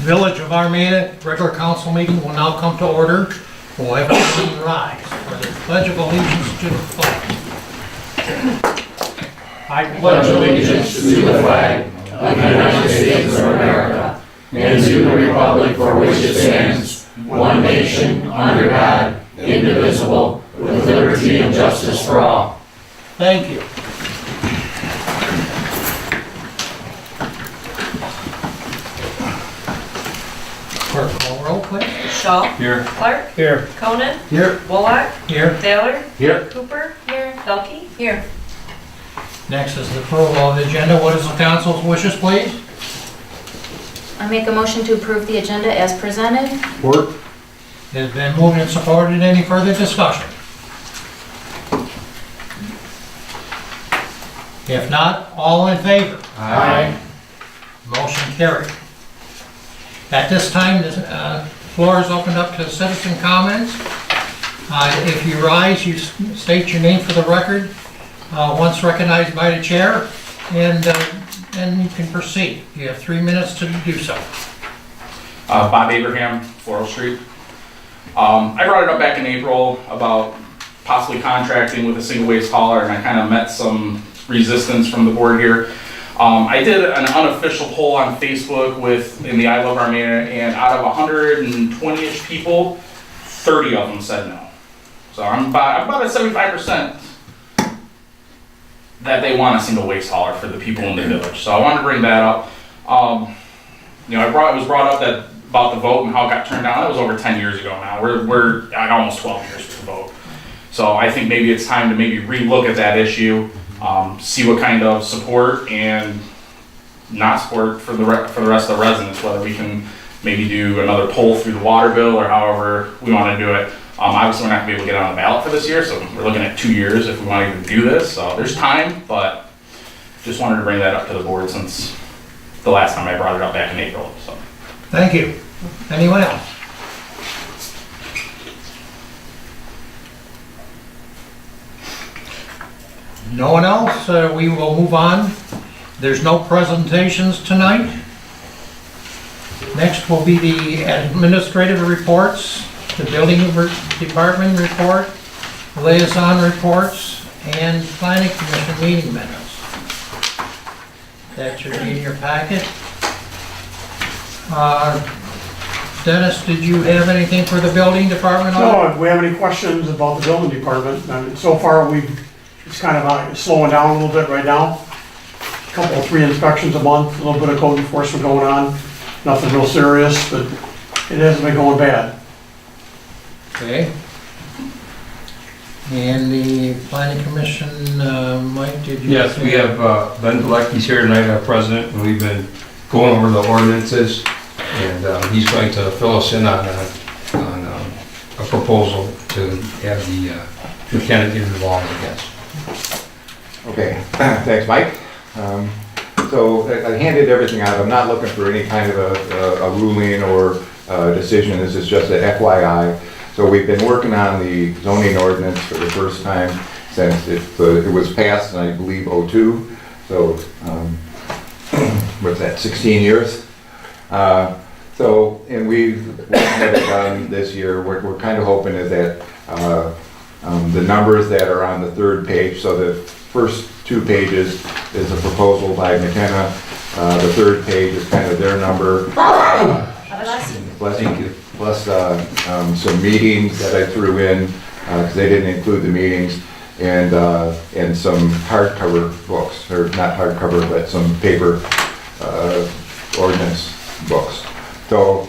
Village of Armada regular council meeting will now come to order. Will everyone rise for the pledge of allegiance to the flag? I pledge allegiance to the flag of the United States of America and to the republic for which it stands, one nation, under God, indivisible, with liberty and justice for all. Thank you. Clerk, call roll, please. Shaw. Here. Clark. Here. Conan. Here. Bullock. Here. Taylor. Here. Cooper. Here. Pelkey. Here. Next is the approval of the agenda. What is the council's wishes, please? I make a motion to approve the agenda as presented. Work. It has been moved and supported. Any further discussion? If not, all in favor? Aye. Motion carried. At this time, the floor is opened up to citizen comments. If you rise, you state your name for the record, once recognized by the chair, and you can proceed. You have 3 minutes to do so. Bob Abraham, Floral Street. I brought it up back in April about possibly contracting with a single waste hauler, and I kind of met some resistance from the board here. I did an unofficial poll on Facebook in the I Love Armada, and out of 120-ish people, 30 of them said no. So I'm about at 75% that they want a single waste hauler for the people in the village. So I wanted to bring that up. It was brought up that about the vote and how it got turned down. That was over 10 years ago now. We're at almost 12 years for the vote. So I think maybe it's time to maybe relook at that issue, see what kind of support and not support for the rest of the residents, whether we can maybe do another poll through the water bill or however we want to do it. Obviously, we're not going to be able to get on the ballot for this year, so we're looking at 2 years if we want to even do this. So there's time, but just wanted to bring that up to the board since the last time I brought it up back in April. So. Thank you. Anyone else? No one else? We will move on. There's no presentations tonight. Next will be the administrative reports, the building department report, liaison reports, and planning commission meeting minutes. That should be in your packet. Dennis, did you have anything for the building department? No, if we have any questions about the building department, so far it's kind of slowing down a little bit right now. Couple, 3 inspections a month, a little bit of code enforcement going on. Nothing real serious, but it hasn't been going bad. Okay. And the planning commission, Mike, did you? Yes, we have Ben Galecki's here tonight, our president, and we've been going over the ordinances, and he's going to fill us in on a proposal to have the McKenna get involved, I guess. Okay, thanks, Mike. So I handed everything out. I'm not looking for any kind of a ruling or decision. This is just a FYI. So we've been working on the zoning ordinance for the first time since it was passed in, I believe, '02. So what's that, 16 years? And we've had it done this year. We're kind of hoping is that the numbers that are on the 3rd page, so the first 2 pages is a proposal by McKenna. The 3rd page is kind of their number. Bless you. Plus some meetings that I threw in, because they didn't include the meetings, and some hardcover books, or not hardcover, but some paper ordinance books. So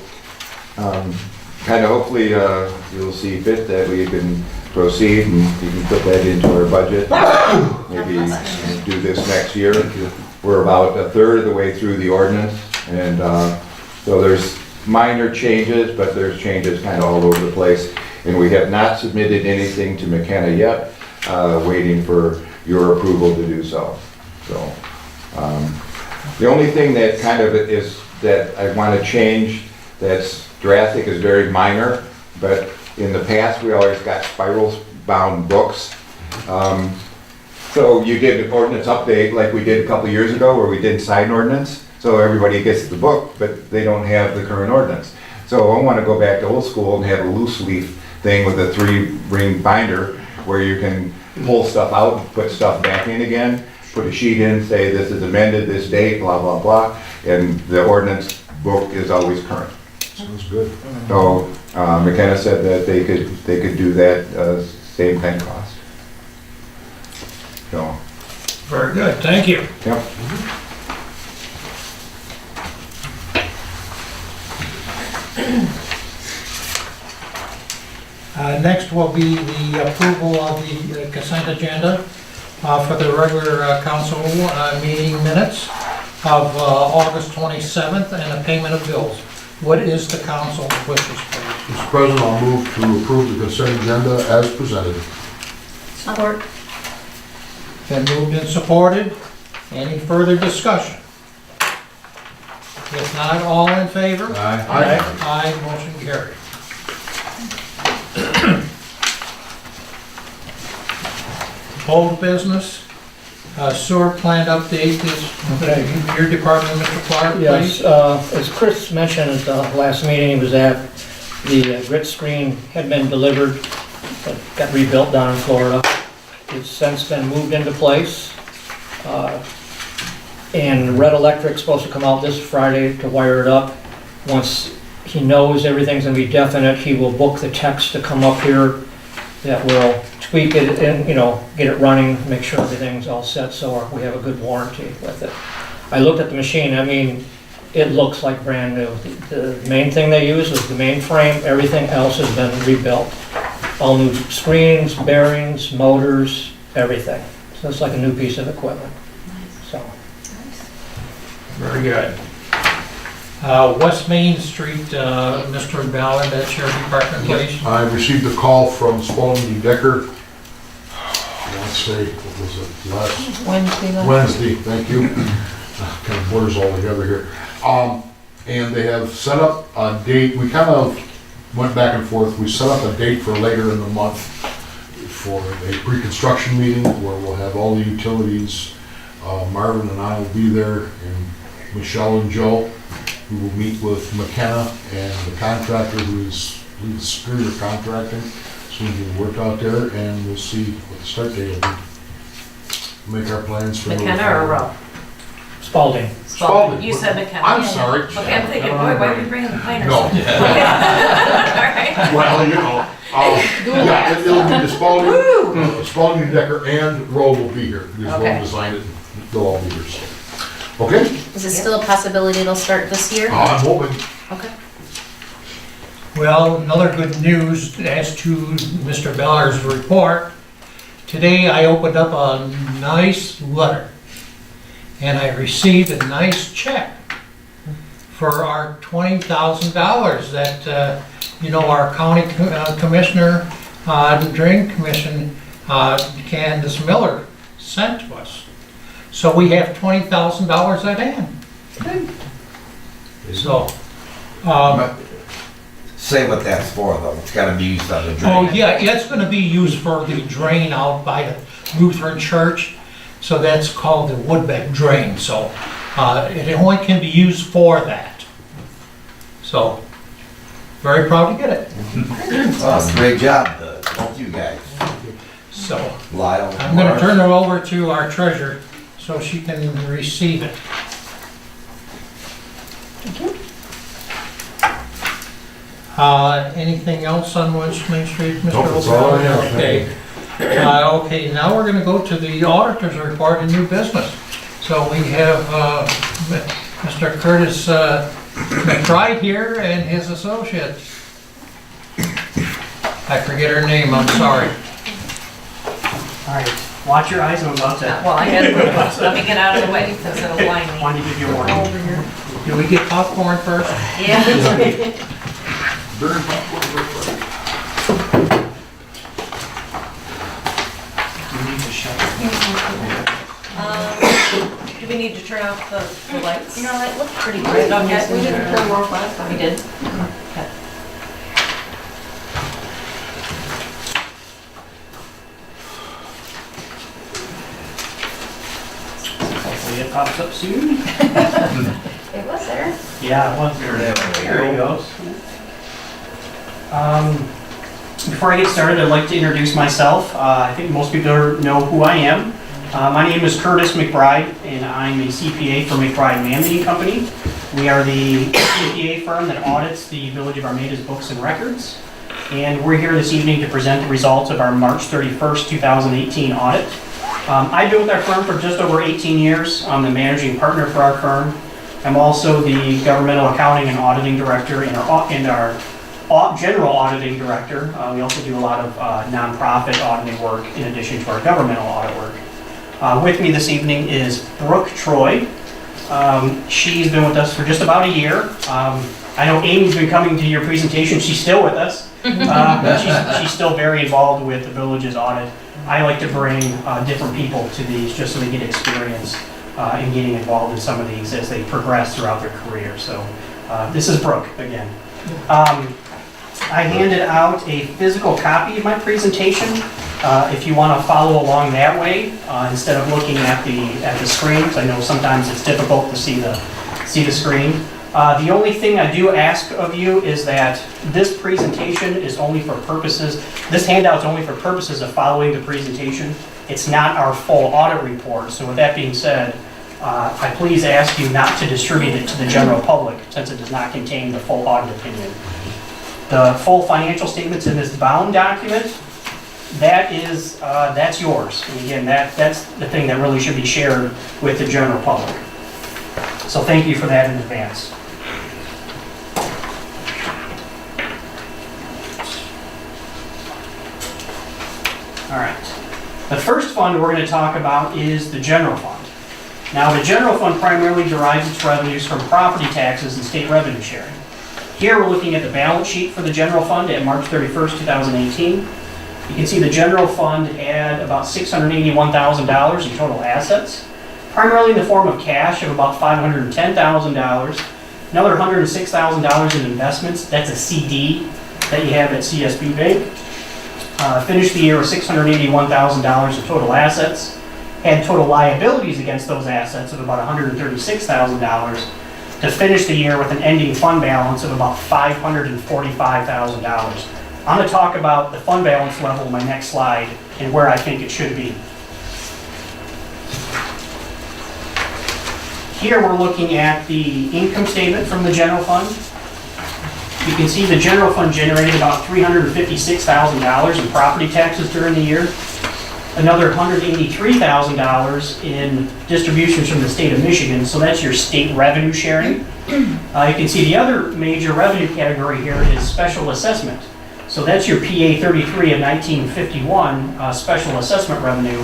kind of hopefully you'll see fit that we can proceed and you can put that into our budget. Maybe do this next year. We're about 1/3 of the way through the ordinance, and so there's minor changes, but there's changes kind of all over the place. And we have not submitted anything to McKenna yet, waiting for your approval to do so. So the only thing that kind of is that I want to change that's drastic is very minor, but in the past we always got spiral bound books. So you did an ordinance update like we did a couple years ago where we did sign ordinance. So everybody gets the book, but they don't have the current ordinance. So I want to go back to old school and have a loose leaf thing with a 3-ring binder where you can pull stuff out and put stuff back in again, put a sheet in, say this is amended, this date, blah, blah, blah, and the ordinance book is always current. Sounds good. So McKenna said that they could do that, same kind of cost. So, Very good, thank you. yep. Next will be the approval of the consent agenda for the regular council meeting minutes of August 27th and the payment of bills. What is the council's wishes, please? Mr. President, I'll move to approve the consent agenda as presented. Support. Been moved and supported. Any further discussion? If not, all in favor? Aye. Aye, motion carried. Old business, sewer plant update is your department, Mr. Clark, Yes, please. as Chris mentioned at the last meeting he was at, the grit screen had been delivered, but got rebuilt down in Florida. It's since been moved into place. And Red Electric's supposed to come out this Friday to wire it up. Once he knows everything's gonna be definite, he will book the techs to come up here that will tweak it and, get it running, make sure everything's all set, so we have a good warranty with it. I looked at the machine, it looks like brand new. The main thing they used was the main frame, everything else has been rebuilt. All new screens, bearings, motors, everything. So it's like a new piece of equipment, so. Very good. West Main Street, Mr. Ballard, that's your department, please. I received a call from Spalding Decker. Let's say, what was it, last Wednesday, thank you. Kind of blurs all together here. And they have set up a date, we kind of went back and forth, we set up a date for later in the month for a pre-construction meeting where we'll have all the utilities. Marvin and I will be there, and Michelle and Joe. We will meet with McKenna and the contractor who's Superior Contracting, so we can work out there and we'll see what the start date will be. Make our plans for. McKenna or Rowe? Spalding. Spalding. You said McKenna. I'm sorry. Okay, I'm thinking, boy, why are we bringing the miners? No. All right. Well, yeah, it'll be the Spalding Decker and Rowe will be here, because Okay. Rowe designed it, they'll all be here, so. Okay? Is it still a possibility it'll start this year? I'm hoping. Okay. Well, another good news as to Mr. Ballard's report. Today I opened up a nice letter and I received a nice check for our $20,000 that, our county commissioner, drain commission, Candace Miller sent to us. So we have $20,000 at hand. So, Say what that's for, though. It's gotta be used on the drain. oh yeah, it's gonna be used for the drain out by the Lutheran church. So that's called the woodbed drain, so, it only can be used for that. So, very proud to get it. Oh, great job, both you guys. So, Lyle. I'm gonna turn it over to our treasurer so she can receive it. Anything else on West Main Street, Mr. Nope, that's all I have. Okay. Okay, now we're gonna go to the auditor's report in new business. So we have, Mr. Curtis McBride here and his associate. I forget her name, I'm sorry. All right, watch your eyes, I'm about to, Well, I gotta move. Let me get out of the way because it'll blind me. want to give you a warning. Do we get popcorn first? Yeah. Burn popcorn real quick. You need to shut it. Do we need to turn off the lights? It looked pretty Okay, great. we didn't turn them off last time. We did? Okay. Hopefully it pops up soon. It was there. Yeah, it was. There he goes. Before I get started, I'd like to introduce myself. I think most people know who I am. My name is Curtis McBride, and I'm a CPA for McBride Manning Company. We are the CPA firm that audits the Village of Armada's books and records. And we're here this evening to present the results of our March 31st, 2018 audit. I've been with our firm for just over 18 years. I'm the managing partner for our firm. I'm also the governmental accounting and auditing director and our general auditing director. We also do a lot of nonprofit auditing work in addition to our governmental audit work. With me this evening is Brooke Troy. She's been with us for just about a year. I know Amy's been coming to your presentation. She's still with us. But she's still very involved with the village's audit. I like to bring different people to these just so they get experience in getting involved in some of these as they progress throughout their career. So this is Brooke again. I handed out a physical copy of my presentation. If you want to follow along that way instead of looking at the screen, because I know sometimes it's difficult to see the screen. The only thing I do ask of you is that this presentation is only for purposes, this handout is only for purposes of following the presentation. It's not our full audit report. So with that being said, I please ask you not to distribute it to the general public since it does not contain the full audit opinion. The full financial statements in this bound document, that's yours. And again, that's the thing that really should be shared with the general public. So thank you for that in advance. All right. The first fund we're going to talk about is the general fund. Now, the general fund primarily derives its revenues from property taxes and state revenue sharing. Here we're looking at the balance sheet for the general fund at March 31st, 2018. You can see the general fund had about $681,000 in total assets, primarily in the form of cash of about $510,000, another $106,000 in investments. That's a CD that you have at CSB Bank. Finished the year with $681,000 of total assets, had total liabilities against those assets of about $136,000, to finish the year with an ending fund balance of about $545,000. I'm going to talk about the fund balance level in my next slide and where I think it should be. Here we're looking at the income statement from the general fund. You can see the general fund generated about $356,000 in property taxes during the year, another $183,000 in distributions from the state of Michigan, so that's your state revenue sharing. You can see the other major revenue category here is special assessment. So that's your PA 33 of 1951 special assessment revenue.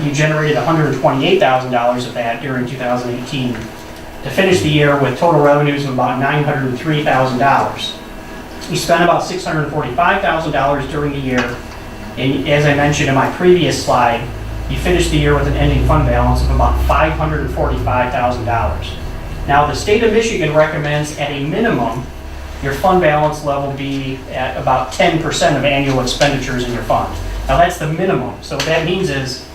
You generated $128,000 of that during 2018 to finish the year with total revenues of about $903,000. You spent about $645,000 during the year, and as I mentioned in my previous slide, you finished the year with an ending fund balance of about $545,000. Now, the state of Michigan recommends at a minimum your fund balance level be at about 10% of annual expenditures in your fund. Now, that's the minimum. So what that means is,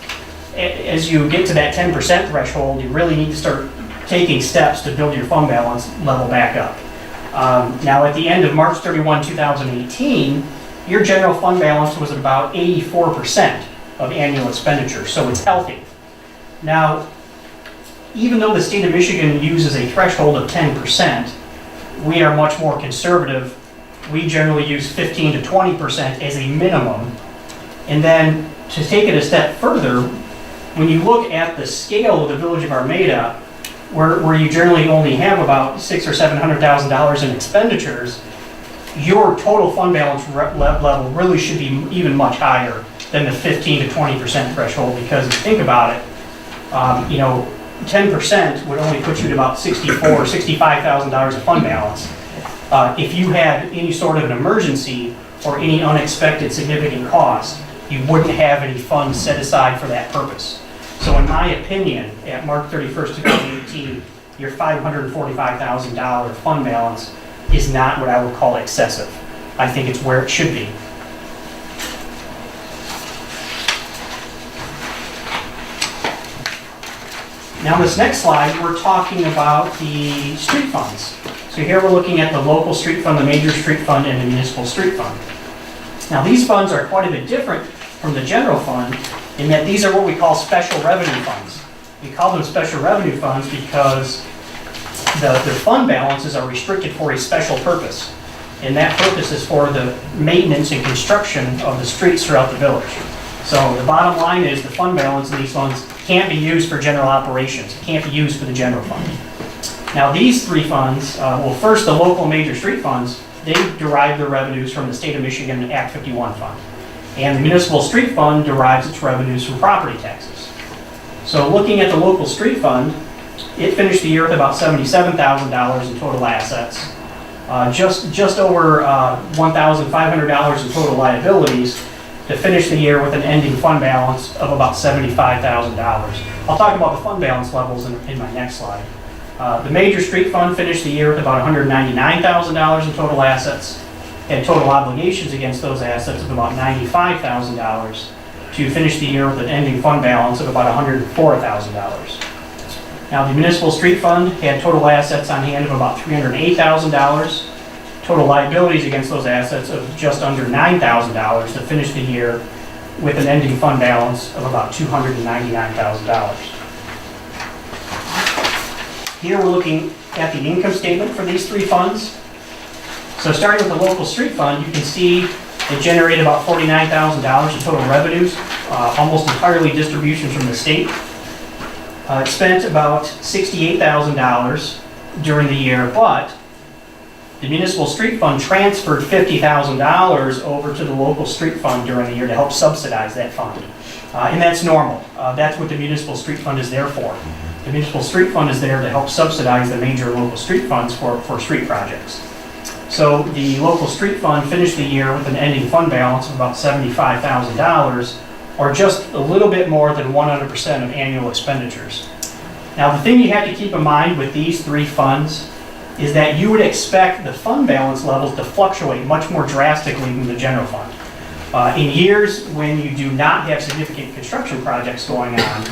as you get to that 10% threshold, you really need to start taking steps to build your fund balance level back up. Now, at the end of March 31, 2018, your general fund balance was about 84% of annual expenditures, so it's healthy. Now, even though the state of Michigan uses a threshold of 10%, we are much more conservative. We generally use 15 to 20% as a minimum. And then to take it a step further, when you look at the scale of the Village of Armada, where you generally only have about $600,000 or $700,000 in expenditures, your total fund balance level really should be even much higher than the 15 to 20% threshold, because if you think about it, 10% would only put you at about $64,000 or $65,000 of fund balance. If you had any sort of an emergency or any unexpected significant cost, you wouldn't have any funds set aside for that purpose. So in my opinion, at March 31st, 2018, your $545,000 fund balance is not what I would call excessive. I think it's where it should be. Now, this next slide, we're talking about the street funds. So here we're looking at the local street fund, the major street fund, and the municipal street fund. Now, these funds are quite a bit different from the general fund in that these are what we call special revenue funds. We call them special revenue funds because their fund balances are restricted for a special purpose. And that purpose is for the maintenance and construction of the streets throughout the village. So the bottom line is the fund balance in these funds can't be used for general operations. It can't be used for the general fund. Now these three funds, well first the local major street funds, they derive their revenues from the state of Michigan Act 51 fund. And the municipal street fund derives its revenues from property taxes. So looking at the local street fund, it finished the year with about $77,000 in total assets. Just over $1,500 in total liabilities to finish the year with an ending fund balance of about $75,000. I'll talk about the fund balance levels in my next slide. The major street fund finished the year with about $199,000 in total assets and total obligations against those assets of about $95,000 to finish the year with an ending fund balance of about $104,000. Now, the municipal street fund had total assets on hand of about $308,000, total liabilities against those assets of just under $9,000 to finish the year with an ending fund balance of about $299,000. Here we're looking at the income statement for these three funds. So starting with the local street fund, you can see it generated about $49,000 in total revenues, almost entirely distributions from the state. It spent about $68,000 during the year, but the municipal street fund transferred $50,000 over to the local street fund during the year to help subsidize that fund. And that's normal. That's what the municipal street fund is there for. The municipal street fund is there to help subsidize the major local street funds for street projects. So the local street fund finished the year with an ending fund balance of about $75,000, or just a little bit more than 100% of annual expenditures. Now, the thing you have to keep in mind with these three funds is that you would expect the fund balance levels to fluctuate much more drastically than the general fund. In years when you do not have significant construction projects going on,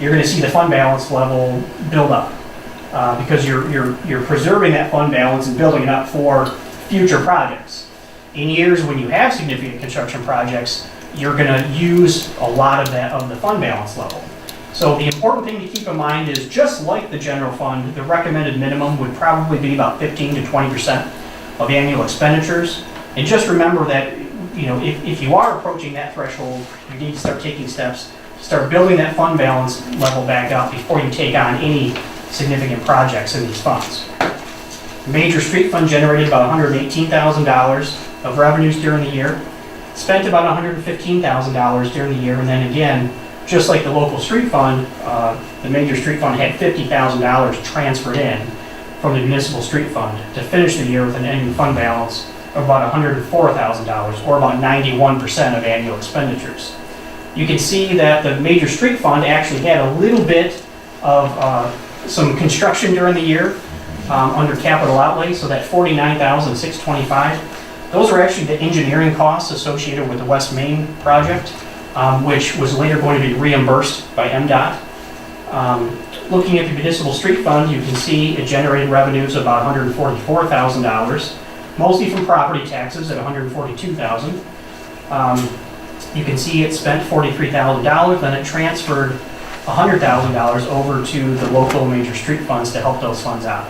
you're going to see the fund balance level build up because you're preserving that fund balance and building it up for future projects. In years when you have significant construction projects, you're going to use a lot of that of the fund balance level. So the important thing to keep in mind is just like the general fund, the recommended minimum would probably be about 15 to 20% of annual expenditures. And just remember that, you know, if you are approaching that threshold, you need to start taking steps to start building that fund balance level back up before you take on any significant projects in these funds. The major street fund generated about $118,000 of revenues during the year, spent about $115,000 during the year, and then again, just like the local street fund, the major street fund had $50,000 transferred in from the municipal street fund to finish the year with an ending fund balance of about $104,000, or about 91% of annual expenditures. You can see that the major street fund actually had a little bit of some construction during the year under capital outlay, so that $49,625. Those were actually the engineering costs associated with the West Main project, which was later going to be reimbursed by MDOT. Looking at the municipal street fund, you can see it generated revenues of about $144,000, mostly from property taxes at $142,000. You can see it spent $43,000, then it transferred $100,000 over to the local major street funds to help those funds out.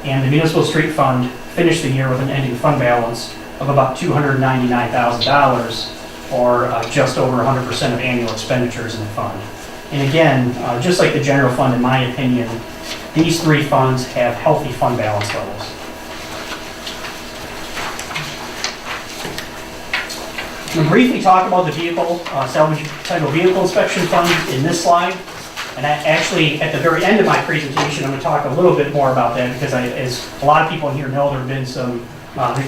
And the municipal street fund finished the year with an ending fund balance of about $299,000, or just over 100% of annual expenditures in the fund. And again, just like the general fund, in my opinion, these three funds have healthy fund balance levels. I'm going to briefly talk about the vehicle, salvage title vehicle inspection fund in this slide. And actually, at the very end of my presentation, I'm going to talk a little bit more about that because as a lot of people in here know, there's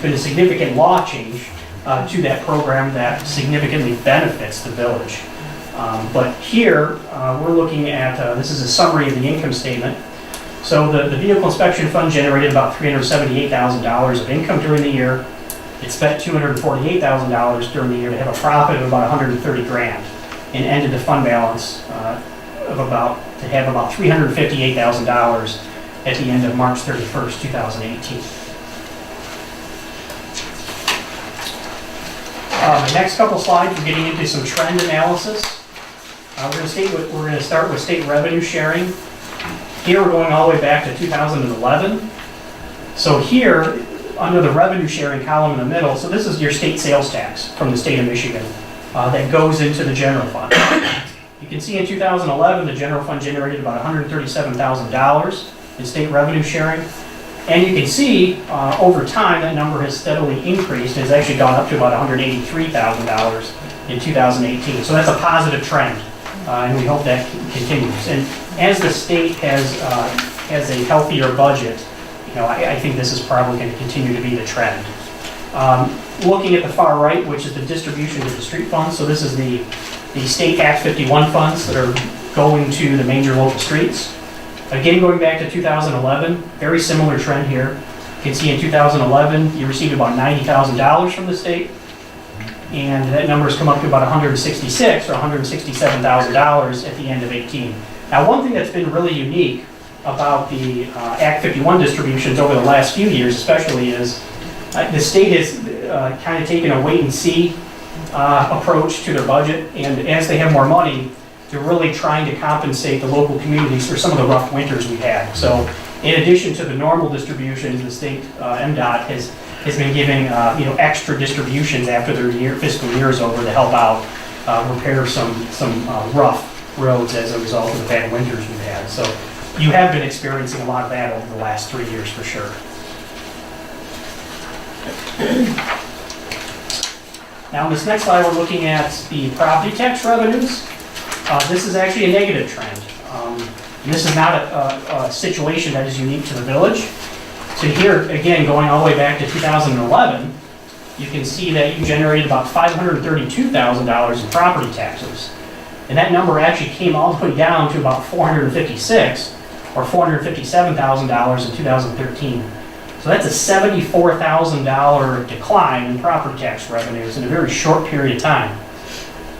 been a significant law change to that program that significantly benefits the village. But here, we're looking at, this is a summary of the income statement. So the vehicle inspection fund generated about $378,000 of income during the year. It spent $248,000 during the year to have a profit of about $130,000 and ended the fund balance of about to have about $358,000 at the end of March 31st, 2018. The next couple slides, we're getting into some trend analysis. We're going to start with state revenue sharing. Here we're going all the way back to 2011. So here, under the revenue sharing column in the middle, so this is your state sales tax from the state of Michigan that goes into the general fund. You can see in 2011, the general fund generated about $137,000 in state revenue sharing. And you can see over time that number has steadily increased. It's actually gone up to about $183,000 in 2018. So that's a positive trend, and we hope that continues. And as the state has a healthier budget, I think this is probably going to continue to be the trend. Looking at the far right, which is the distribution to the street funds. So this is the state Act 51 funds that are going to the major local streets. Again, going back to 2011, very similar trend here. You can see in 2011, you received about $90,000 from the state, and that number has come up to about $166,000 or $167,000 at the end of 18. Now, one thing that's been really unique about the Act 51 distributions over the last few years, especially, is the state has kind of taken a wait-and-see approach to their budget, and as they have more money, they're really trying to compensate the local communities for some of the rough winters we've had. So in addition to the normal distributions, the state MDOT has been giving extra distributions after their fiscal year is over to help out repair some rough roads as a result of the bad winters we've had. So you have been experiencing a lot of that over the last 3 years for sure. Now, in this next slide, we're looking at the property tax revenues. This is actually a negative trend. And this is not a situation that is unique to the village. So here, again, going all the way back to 2011, you can see that you generated about $532,000 in property taxes. And that number actually came all the way down to about $456,000 or $457,000 in 2013. So that's a $74,000 decline in property tax revenues in a very short period of time.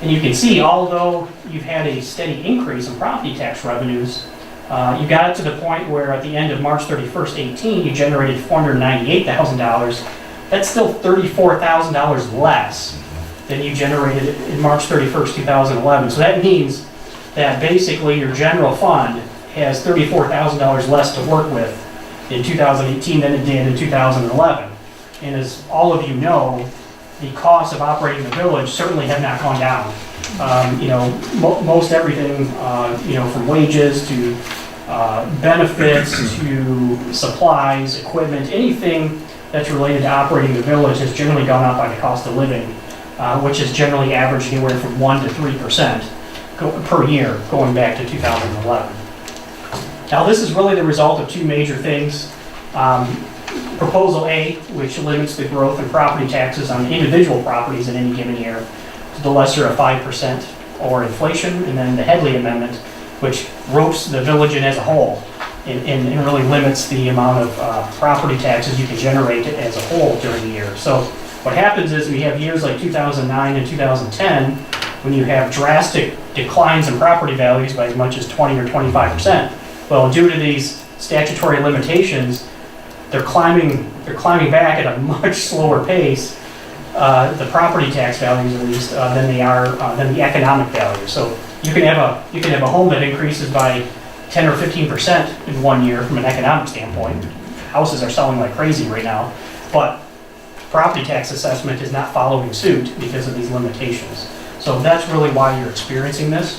And you can see, although you've had a steady increase in property tax revenues, you got it to the point where at the end of March 31st, 18, you generated $498,000. That's still $34,000 less than you generated in March 31st, 2011. So that means that basically your general fund has $34,000 less to work with in 2018 than it did in 2011. And as all of you know, the costs of operating the village certainly have not gone down. Most everything, from wages to benefits to supplies, equipment, anything that's related to operating the village has generally gone up by the cost of living, which is generally averaged anywhere from 1% to 3% per year going back to 2011. Now, this is really the result of two major things. Proposal A, which limits the growth in property taxes on individual properties in any given year to the lesser of 5% or inflation, and then the Headley Amendment, which ropes the village in as a whole and really limits the amount of property taxes you can generate as a whole during the year. So what happens is we have years like 2009 and 2010 when you have drastic declines in property values by as much as 20 or 25%. Well, due to these statutory limitations, they're climbing back at a much slower pace, the property tax values at least, than the economic value. So you can have a home that increases by 10 or 15% in 1 year from an economic standpoint. Houses are selling like crazy right now, but property tax assessment is not following suit because of these limitations. So that's really why you're experiencing this.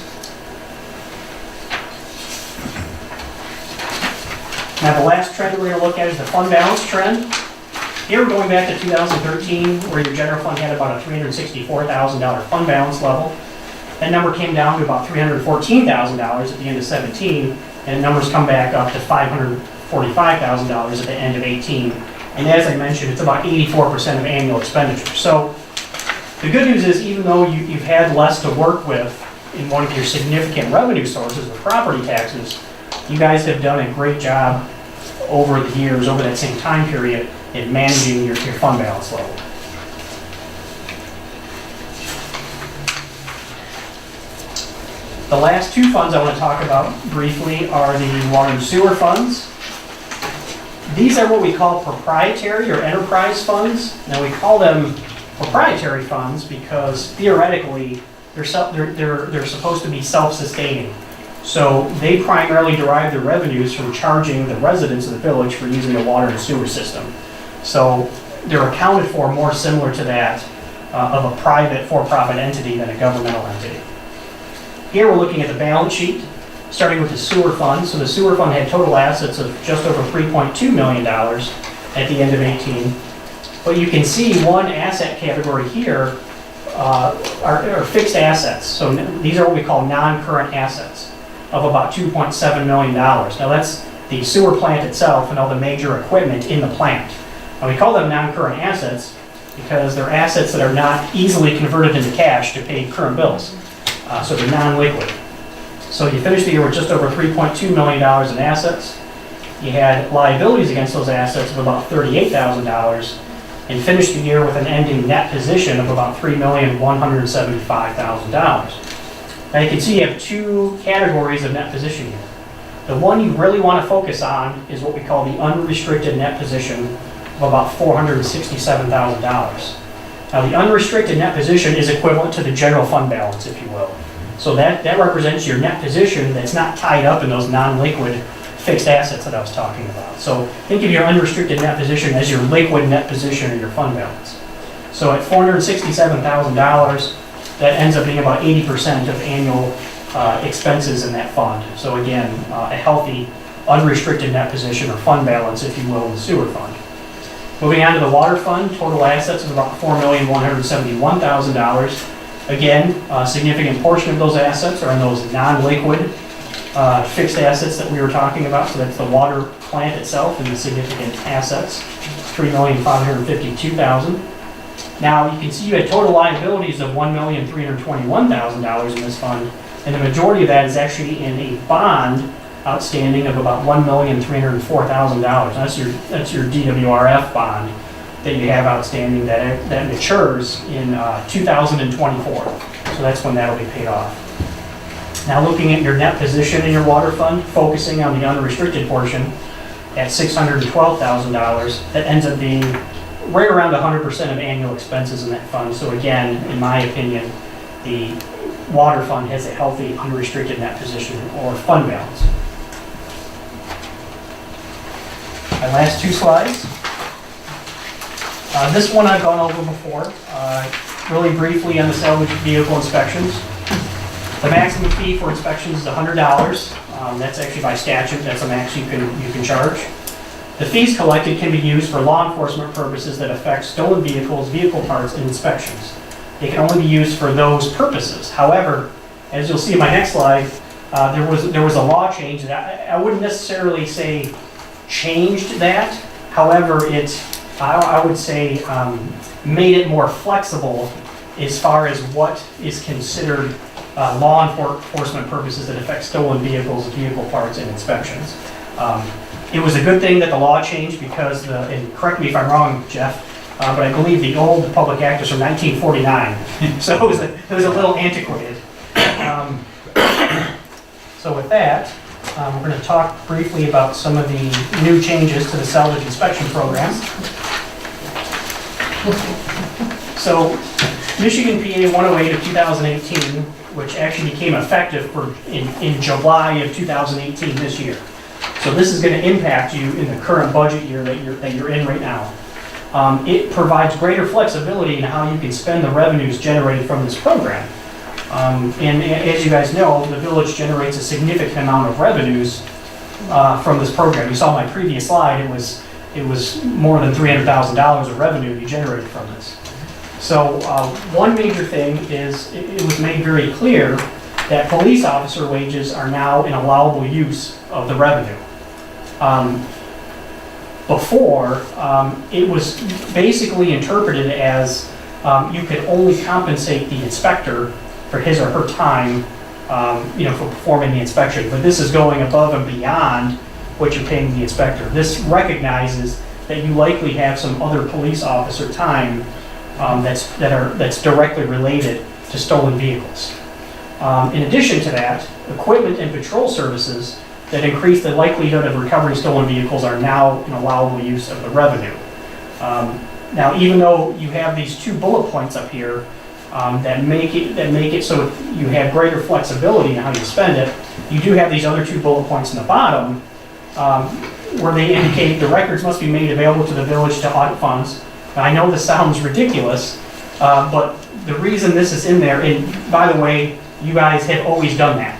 Now, the last trend we're going to look at is the fund balance trend. Here we're going back to 2013, where your general fund had about a $364,000 fund balance level. That number came down to about $314,000 at the end of 17, and the numbers come back up to $545,000 at the end of 18. And as I mentioned, it's about 84% of annual expenditure. So the good news is, even though you've had less to work with in one of your significant revenue sources, the property taxes, you guys have done a great job over the years, over that same time period, in managing your fund balance level. The last two funds I want to talk about briefly are the water and sewer funds. These are what we call proprietary or enterprise funds. Now we call them proprietary funds because theoretically they're supposed to be self-sustaining. So they primarily derive their revenues from charging the residents of the village for using the water and sewer system. So they're accounted for more similar to that of a private for-profit entity than a governmental entity. Here we're looking at the balance sheet, starting with the sewer fund. So the sewer fund had total assets of just over $3.2 million at the end of 18. But you can see one asset category here are fixed assets. So these are what we call non-current assets of about $2.7 million. Now that's the sewer plant itself and all the major equipment in the plant. Now we call them non-current assets because they're assets that are not easily converted into cash to pay current bills. So they're non-liquid. So you finished the year with just over $3.2 million in assets. You had liabilities against those assets of about $38,000 and finished the year with an ending net position of about $3,175,000. Now you can see you have two categories of net position here. The one you really want to focus on is what we call the unrestricted net position of about $467,000. Now the unrestricted net position is equivalent to the general fund balance, if you will. So that represents your net position that's not tied up in those non-liquid fixed assets that I was talking about. So think of your unrestricted net position as your liquid net position or your fund balance. So at $467,000, that ends up being about 80% of annual expenses in that fund. So again, a healthy unrestricted net position or fund balance, if you will, in the sewer fund. Moving on to the water fund, total assets of about $4,171,000. Again, a significant portion of those assets are in those non-liquid fixed assets that we were talking about. So that's the water plant itself and the significant assets, $3,552,000. Now you can see you had total liabilities of $1,321,000 in this fund, and the majority of that is actually in a bond outstanding of about $1,304,000. That's your DWRF bond that you have outstanding that matures in 2024. So that's when that'll be paid off. Now looking at your net position in your water fund, focusing on the unrestricted portion at $612,000, that ends up being right around 100% of annual expenses in that fund. So again, in my opinion, the water fund has a healthy unrestricted net position or fund balance. My last two slides. This one I've gone over before, really briefly on the salvage vehicle inspections. The maximum fee for inspections is $100. That's actually by statute, that's a max you can charge. The fees collected can be used for law enforcement purposes that affect stolen vehicles, vehicle parts, and inspections. They can only be used for those purposes. However, as you'll see in my next slide, there was a law change that I wouldn't necessarily say changed that. However, I would say made it more flexible as far as what is considered law enforcement purposes that affect stolen vehicles, vehicle parts, and inspections. It was a good thing that the law changed because, and correct me if I'm wrong, Jeff, but I believe the old Public Act is from 1949, so it was a little antiquated. So with that, we're going to talk briefly about some of the new changes to the salvage inspection program. So Michigan PA 108 of 2018, which actually became effective in July of 2018 this year. So this is going to impact you in the current budget year that you're in right now. It provides greater flexibility in how you can spend the revenues generated from this program. And as you guys know, the village generates a significant amount of revenues from this program. You saw my previous slide, it was more than $300,000 of revenue you generated from this. So one major thing is it was made very clear that police officer wages are now an allowable use of the revenue. Before, it was basically interpreted as you could only compensate the inspector for his or her time, for performing the inspection. But this is going above and beyond what you're paying the inspector. This recognizes that you likely have some other police officer time that's directly related to stolen vehicles. In addition to that, equipment and patrol services that increase the likelihood of recovering stolen vehicles are now an allowable use of the revenue. Now, even though you have these 2 bullet points up here that make it so you have greater flexibility in how you spend it, you do have these other 2 bullet points in the bottom where they indicate the records must be made available to the village to audit funds. Now, I know this sounds ridiculous, but the reason this is in there, and by the way, you guys have always done that.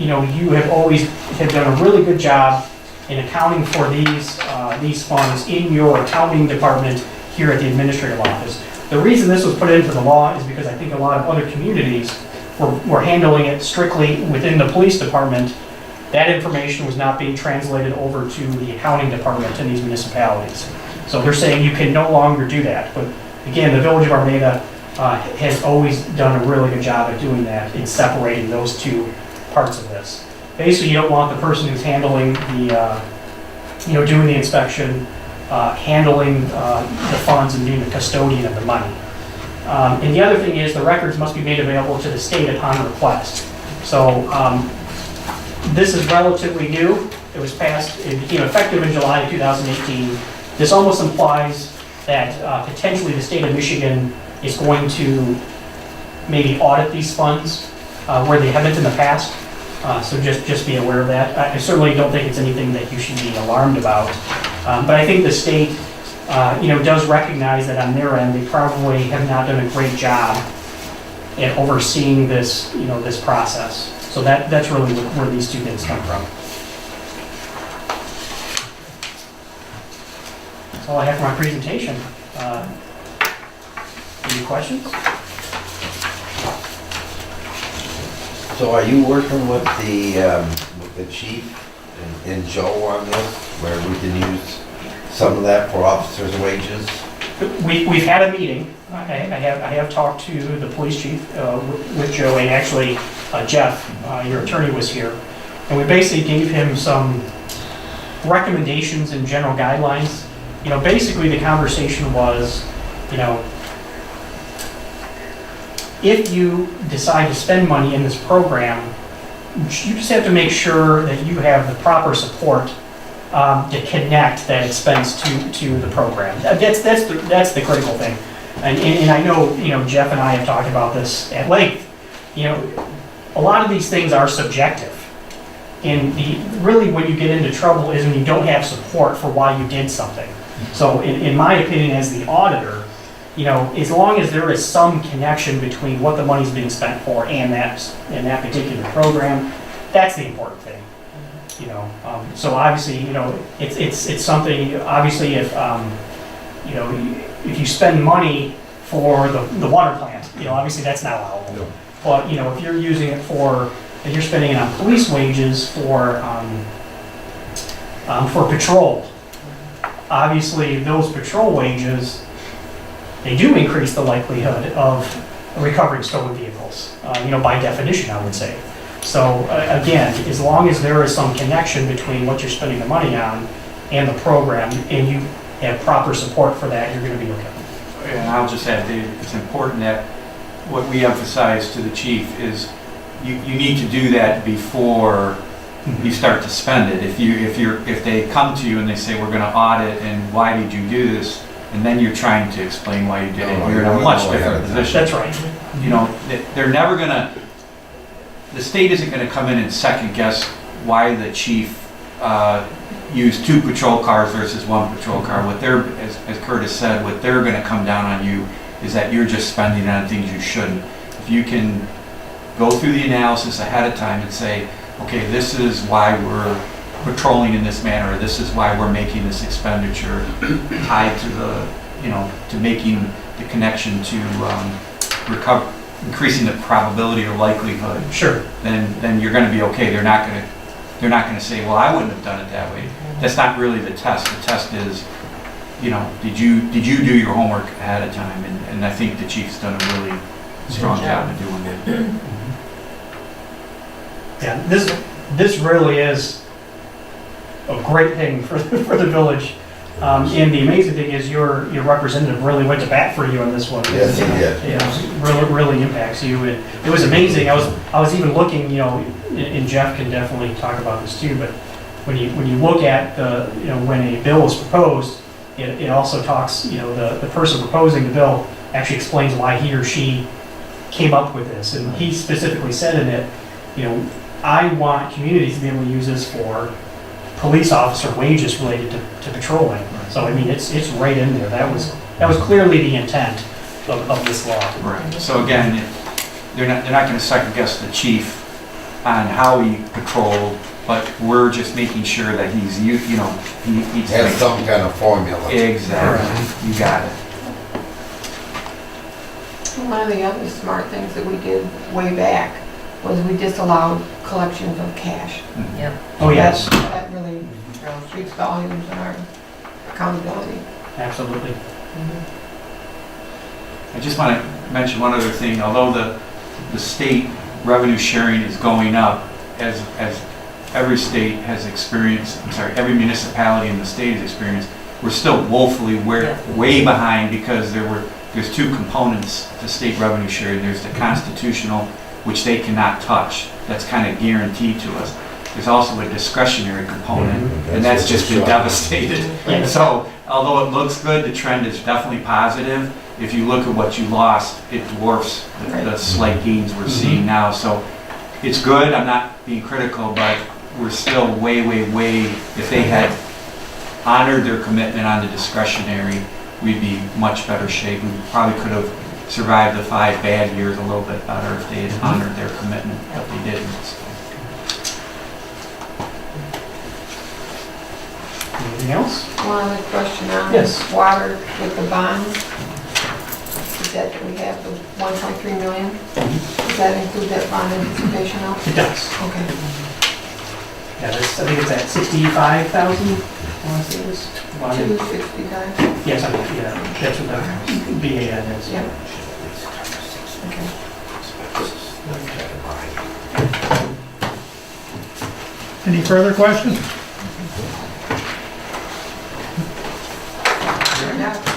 You have always done a really good job in accounting for these funds in your accounting department here at the administrative office. The reason this was put into the law is because I think a lot of other communities were handling it strictly within the police department. That information was not being translated over to the accounting department in these municipalities. So they're saying you can no longer do that. But again, the Village of Armada has always done a really good job at doing that in separating those 2 parts of this. Basically, you don't want the person who's handling the, doing the inspection, handling the funds and being the custodian of the money. And the other thing is the records must be made available to the state upon request. So this is relatively new. It was passed, it became effective in July of 2018. This almost implies that potentially the state of Michigan is going to maybe audit these funds where they haven't in the past. So just be aware of that. I certainly don't think it's anything that you should be alarmed about. But I think the state, does recognize that on their end, they probably have not done a great job at overseeing this, this process. So that's really where these 2 things come from. That's all I have for my presentation. Any questions? So are you working with the chief and Joe on this, where we can use some of that for officers' wages? We've had a meeting. I have talked to the police chief with Joe, and actually Jeff, your attorney, was here. And we basically gave him some recommendations and general guidelines. Basically the conversation was, if you decide to spend money in this program, you just have to make sure that you have the proper support to connect that expense to the program. That's the critical thing. And I know, Jeff and I have talked about this at length. A lot of these things are subjective. And really when you get into trouble is when you don't have support for why you did something. So in my opinion as the auditor, as long as there is some connection between what the money's being spent for and that particular program, that's the important thing. So obviously, it's something. Obviously, if if you spend money for the water plant, obviously that's not allowable. No. But if you're using it if you're spending it on police wages for patrol, obviously those patrol wages, they do increase the likelihood of recovering stolen vehicles, by definition, I would say. So again, as long as there is some connection between what you're spending the money on and the program, and you have proper support for that, you're going to be okay. And I'll just add, Dave, it's important that what we emphasize to the chief is you need to do that before you start to spend it. If they come to you and they say, we're going to audit, and why did you do this? And then you're trying to explain why you did it. You're in a much different position. That's right. They're never going to, the state isn't going to come in and second guess why the chief used 2 patrol cars versus 1 patrol car. What they're, as Curtis said, what they're going to come down on you is that you're just spending on things you shouldn't. If you can go through the analysis ahead of time and say, okay, this is why we're patrolling in this manner, or this is why we're making this expenditure tied to the, to making the connection to increasing the probability or likelihood. Sure. Then you're going to be okay. They're not going to say, well, I wouldn't have done it that way. That's not really the test. The test is, did you do your homework ahead of time? And I think the chief's done a really strong job of doing it. Yeah, this really is a great thing for the village And the amazing thing is your representative really went to bat for you on this one. Yes, he did. Really impacts you. And it was amazing. I was even looking, and Jeff can definitely talk about this too, but when you look at when a bill is proposed, it also talks, the person proposing the bill actually explains why he or she came up with this. And he specifically said in it, I want communities to be able to use this for police officer wages related to patrolling. So I mean, it's right in there. That was clearly the intent of this law. Right. So again, they're not going to second guess the chief on how he patrolled, but we're just making sure that he's he Has some kind of formula. Exactly. You got it. One of the other smart things that we did way back was we disallowed collections of cash. Yep. Oh, yes, That really speaks volumes in our accountability. absolutely. I just want to mention one other thing. Although the state revenue sharing is going up, as every state has experienced, every municipality in the state has experienced, we're still woefully way behind because there's two components to state revenue sharing. There's the constitutional, which they cannot touch. That's kind of guaranteed to us. There's also a discretionary component, and that's just been devastated. So, although it looks good, the trend is definitely positive. If you look at what you lost, it dwarfs the slight gains we're seeing now. So, it's good. I'm not being critical, but we're still way. If they had honored their commitment on the discretionary, we'd be much better shape. We probably could have survived the 5 bad years a little bit better if they had honored their commitment, but they didn't. So. Anything else? One other question on Yes. water with the bonds. The debt that we have, the 1.3 million, does that include that bond anticipation note? It does. Okay. Yeah, I think it's at 65,000. I want to say it was. 265? Yes, that's what the BAN is. Yeah. Okay. Any further questions?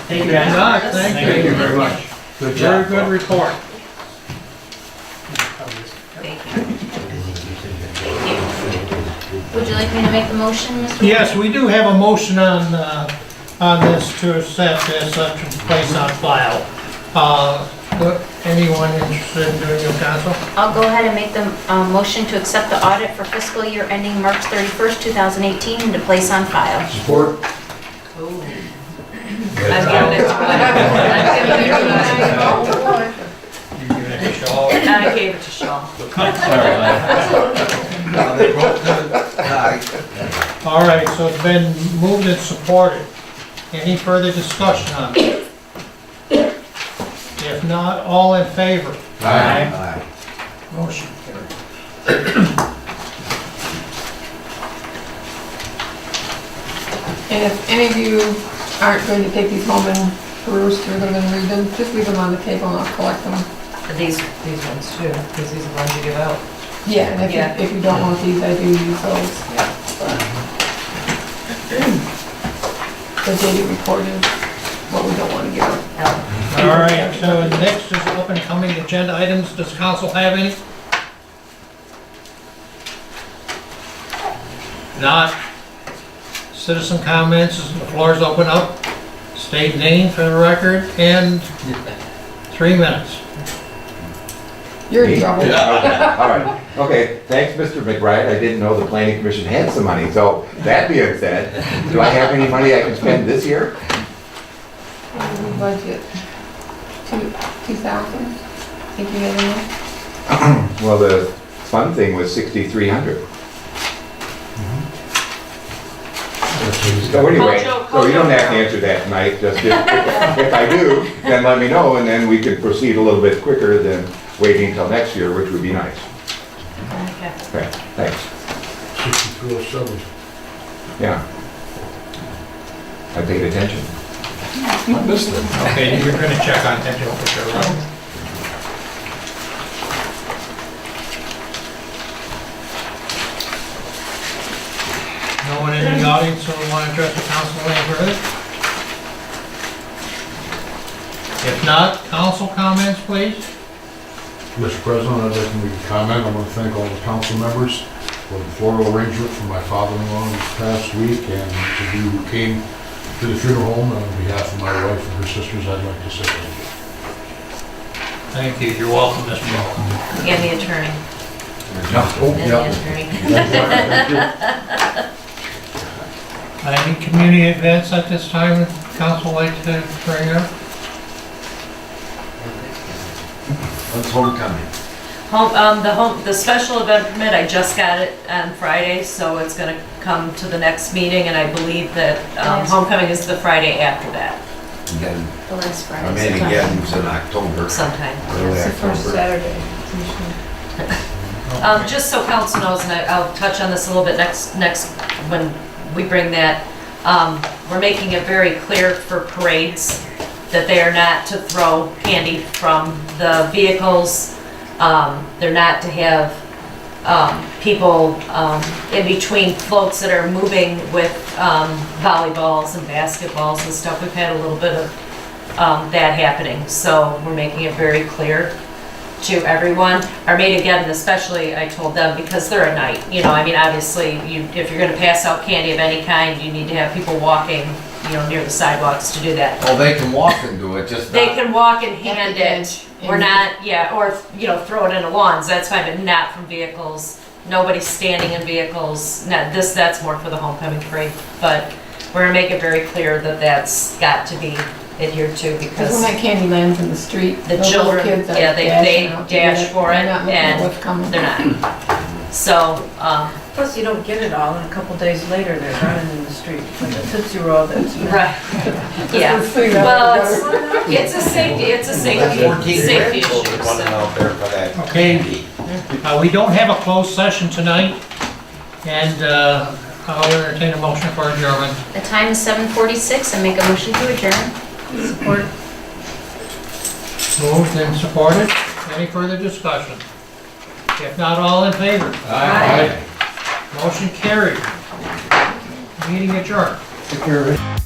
Thank you, guys. Doc, thank you. Thank you very much. Good Very job. good report. Thank you. Would you like me to make the motion, Mr.? Yes, we do have a motion on this to set this up to place on file. Anyone interested in doing your counsel? I'll go ahead and make the motion to accept the audit for fiscal year ending March 31st, 2018, and to place on file. Support. I'm giving it to You give it a shot. I gave it to Shaw. All right, so it's been moved and supported. Any further discussion on it? If not, all in favor? Aye. Motion carried. And if any of you aren't going to take these home and peruse through them and read them, just leave them on the table and I'll collect them. These ones too, because these are the ones you give out. Yeah, and Yeah. if you don't want these, I do use those. The daily report is what we don't want to give out. All right, so next is up and coming agenda items. Does council have any? Not. Citizen comments, the floor is open up. State name for the record and 3 minutes. You're in Me? trouble. Okay, all right. Okay, thanks, Mr. McBride. I didn't know the planning commission had some money, so that being said, do I have any money I can spend this year? We budget 2,000. Think you had enough? Well, the fun thing was 6,300. So anyway, so you don't have to answer that tonight, just if I do, then let me know, and then we can proceed a little bit quicker than waiting until next year, which would be nice. Okay, thanks. 6207. Yeah. I paid attention. Okay, you're gonna check on that, Joe, for sure, right? No one in the audience points, so we want to address the council any further? If not, council comments, please. Mr. President, I'd like to make a comment. I want to thank all the council members for the floral arrangement for my father-in-law this past week, and to you who came to the funeral home. On behalf of my wife and her sisters, I'd like to say thank you. Thank you. You're welcome, Mr. Bowman. And the attorney. Oh, And the attorney. Any community events at this time that council like to bring up? What's homecoming? The special event permit, I just got it on Friday, so it's gonna come to the next meeting, and I believe that homecoming is the Friday after that, And then, The last Friday. I mean, again, it's in October, sometime. early October. Saturday. Just so council knows, and I'll touch on this a little bit next, when we bring that, we're making it very clear for parades that they are not to throw candy from the vehicles. They're not to have people in between floats that are moving with volleyballs and basketballs and stuff. We've had a little bit of that happening, so we're making it very clear to everyone. Armada, again, especially, I told them, because they're at night, you know, I mean, obviously, if you're gonna pass out candy of any kind, you need to have people walking, you know, near the sidewalks to do that. Oh, they can walk and do it, just They not. can walk and hand it, or not, yeah, or, you know, throw it into lawns, that's fine, but not from vehicles. Nobody's standing in vehicles, that's more for the homecoming parade, but we're gonna make it very clear that that's got to be adhered to, Because because when that candy lands in the street, the those little children, kids are yeah, they dashing out to get dash it. for it, They're not looking at and what's coming. they're not. So, Plus, you don't get it all, and a couple days later, they're running in the street with a Tootsie Roll that's... right, yeah. Well, it's a safety issue, Running so. out there for that. Okay. candy. We don't have a closed session tonight, and I'll entertain a motion for adjournment. The time is 7:46, I make a motion to adjourn. Support. Moved and supported. Any further discussion? If not, all in favor? Aye. Motion carried. Meeting adjourned. Take care of it.